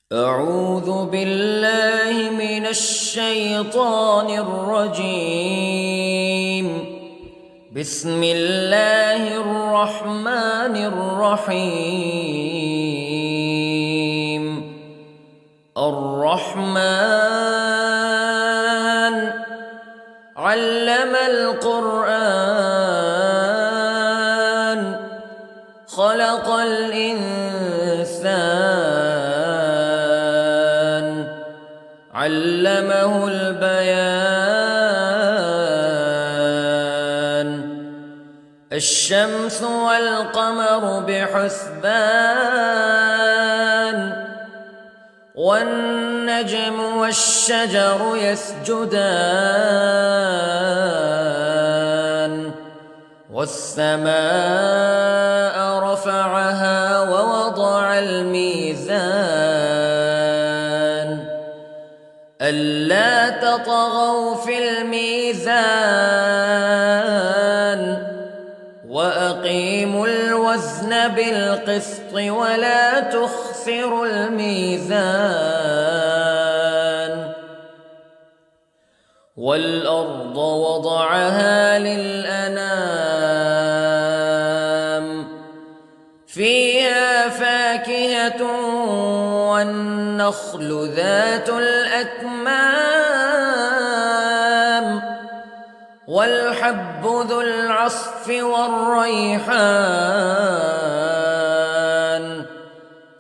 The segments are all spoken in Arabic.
أعوذ بالله من الشيطان الرجيم. بسم الله الرحمن الرحيم. الرحمن علم القرآن خلق الإنسان علمه البيان. الشمس والقمر بحسبان والنجم والشجر يسجدان والسماء رفعها ووضع الميزان ألا تطغوا في الميزان وأقيموا الوزن بالقسط ولا تخسروا الميزان. والأرض وضعها للأنام فيها فاكهة والنخل ذات الأكمام والحب ذو العصف والريحان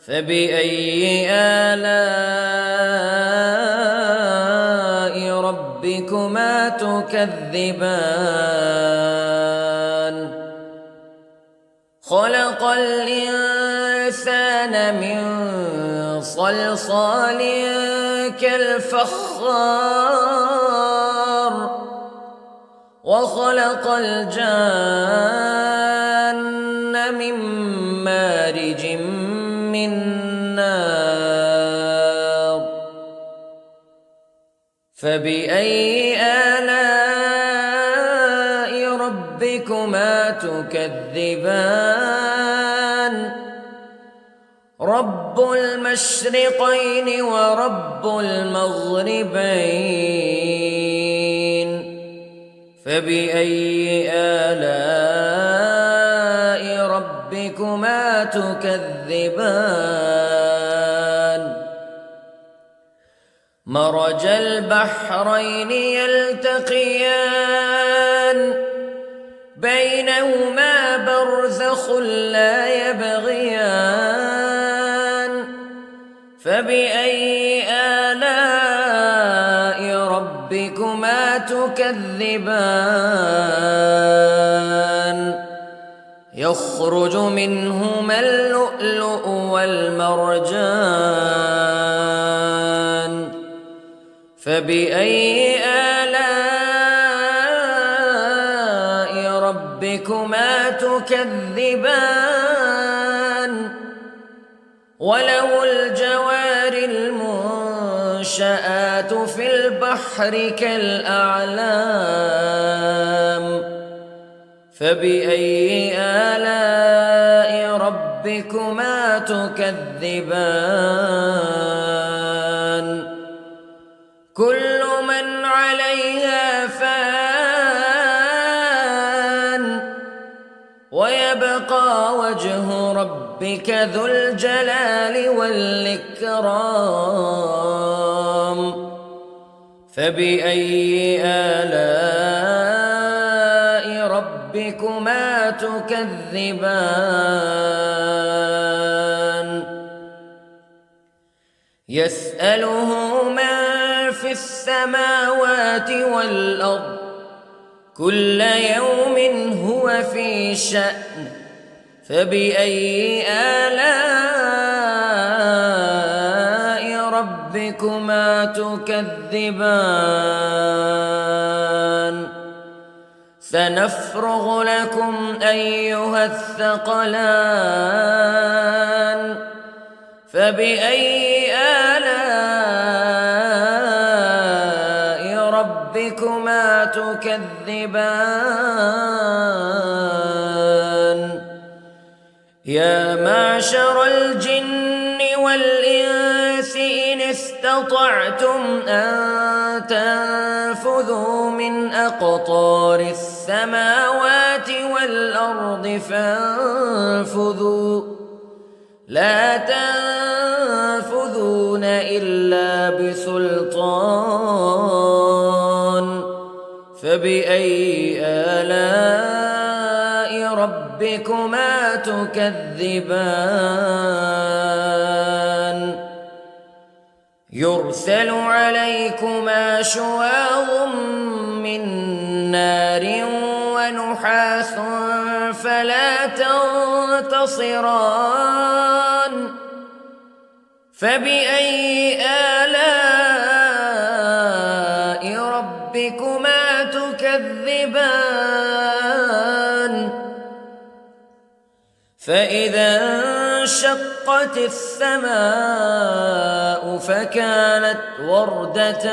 فبأي آلاء ربكما تكذبان. خلق الإنسان من صلصال كالفخار وخلق الجان من مارج من نار فبأي آلاء ربكما تكذبان. رب المشرقين ورب المغربين فبأي آلاء ربكما تكذبان. مرج البحرين يلتقيان بينهما برزخ لا يبغيان فبأي آلاء ربكما تكذبان. يخرج منهما اللؤلؤ والمرجان فبأي آلاء ربكما تكذبان. وله الجوار المنشآت في البحر كالأعلام فبأي آلاء ربكما تكذبان. كل من عليها فان ويبقى وجه ربك ذو الجلال والإكرام فبأي آلاء ربكما تكذبان. يسأله من في السماوات والأرض كل يوم هو في شأن فبأي آلاء ربكما تكذبان. سنفرغ لكم أيها الثقلان فبأي آلاء ربكما تكذبان. يا معشر الجن والإنس والإنس إن استطعتم أن تنفذوا من أقطار السماوات والأرض فانفذوا لا تنفذون إلا بسلطان فبأي آلاء ربكما تكذبان يرسل عليكما شواظ من نار ونحاس فلا تنتصران فبأي آلاء ربكما تكذبان فإذا انشقت السماء فكانت وردة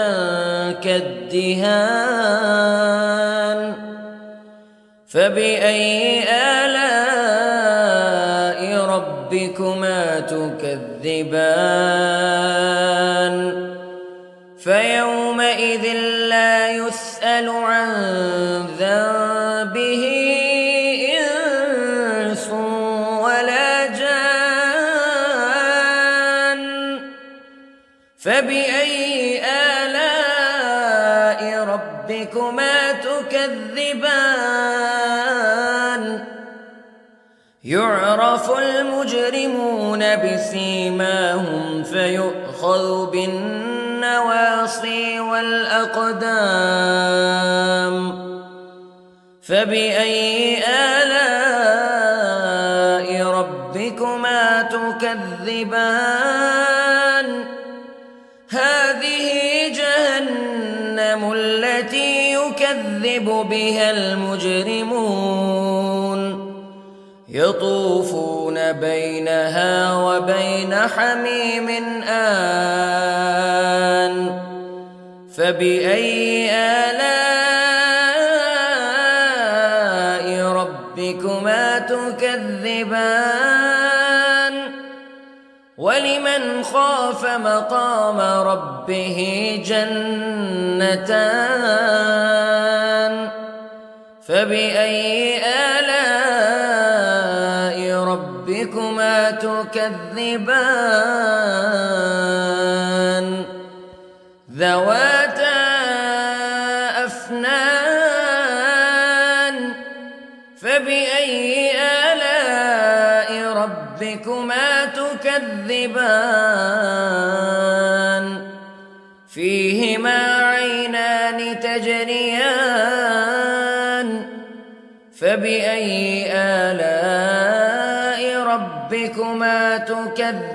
كالدهان فبأي آلاء ربكما تكذبان فيومئذ لا يسأل عن ذنبه إنس ولا جان فبأي آلاء ربكما تكذبان يعرف المجرمون بسيماهم فيؤخذ بالنواصي والأقدام فبأي آلاء ربكما تكذبان هذه جهنم التي يكذب بها المجرمون يطوفون بينها وبين حميم آن فبأي آلاء ربكما تكذبان ولمن خاف مقام ربه جنتان فبأي آلاء ربكما تكذبان ذواتا أفنان فبأي آلاء ربكما تكذبان فيهما عينان تجريان فبأي آلاء ربكما تكذبان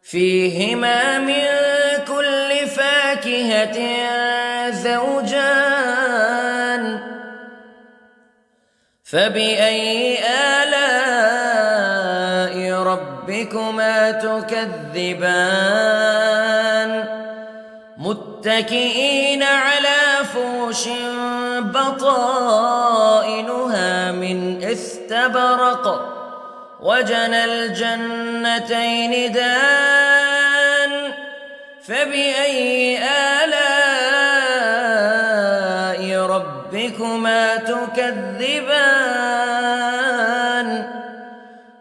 فيهما من كل فاكهة زوجان فبأي آلاء ربكما تكذبان متكئين على فرش بطائنها من استبرق وجنى الجنتين دان فبأي آلاء ربكما تكذبان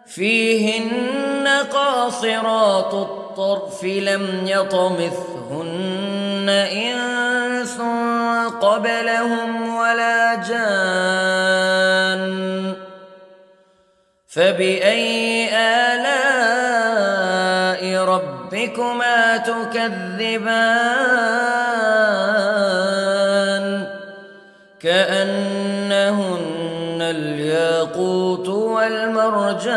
فيهن قاصرات الطرف لم يطمثهن إنس قبلهم ولا جان فبأي آلاء ربكما تكذبان كأنهن الياقوت والمرجان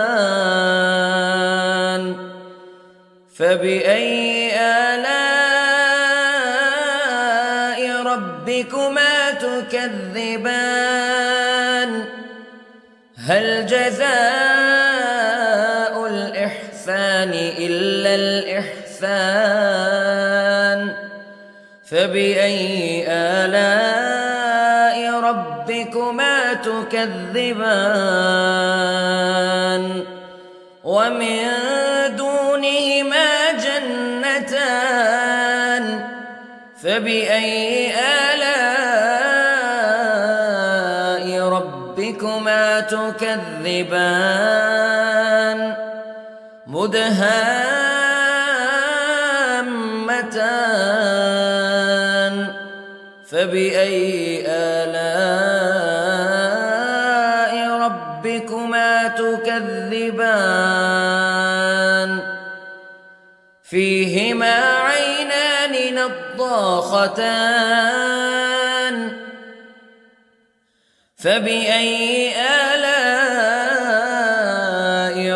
فبأي آلاء ربكما تكذبان هل جزاء الإحسان إلا الإحسان فبأي آلاء ربكما تكذبان ومن دونهما جنتان فبأي آلاء ربكما تكذبان مدهامتان فبأي آلاء ربكما تكذبان فيهما عينان نضاختان فبأي آلاء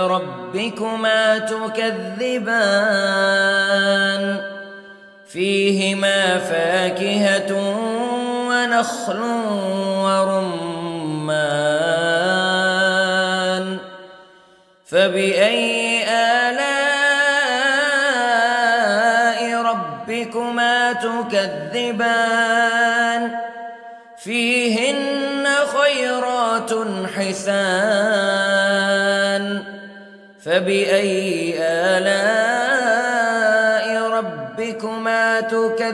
ربكما تكذبان فيهما فاكهة ونخل ورمان فبأي آلاء ربكما تكذبان فيهن خيرات حسان فبأي آلاء ربكما تكذبان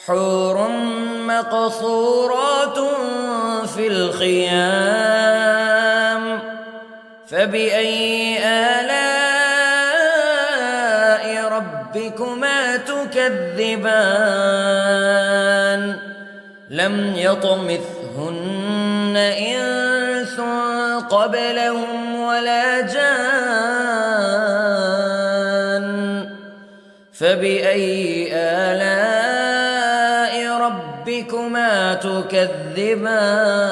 حور مقصورات في الخيام فبأي آلاء ربكما تكذبان لم يطمثهن إنس قبلهم ولا جان فبأي آلاء ربكما تكذبان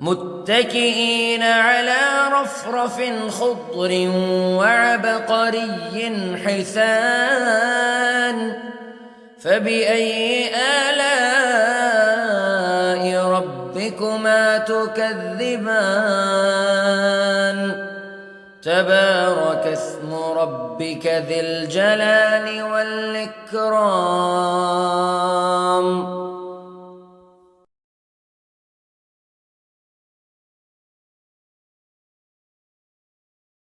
متكئين على رفرف خضر وعبقري حسان فبأي آلاء ربكما تكذبان تبارك اسم ربك ذي الجلال والإكرام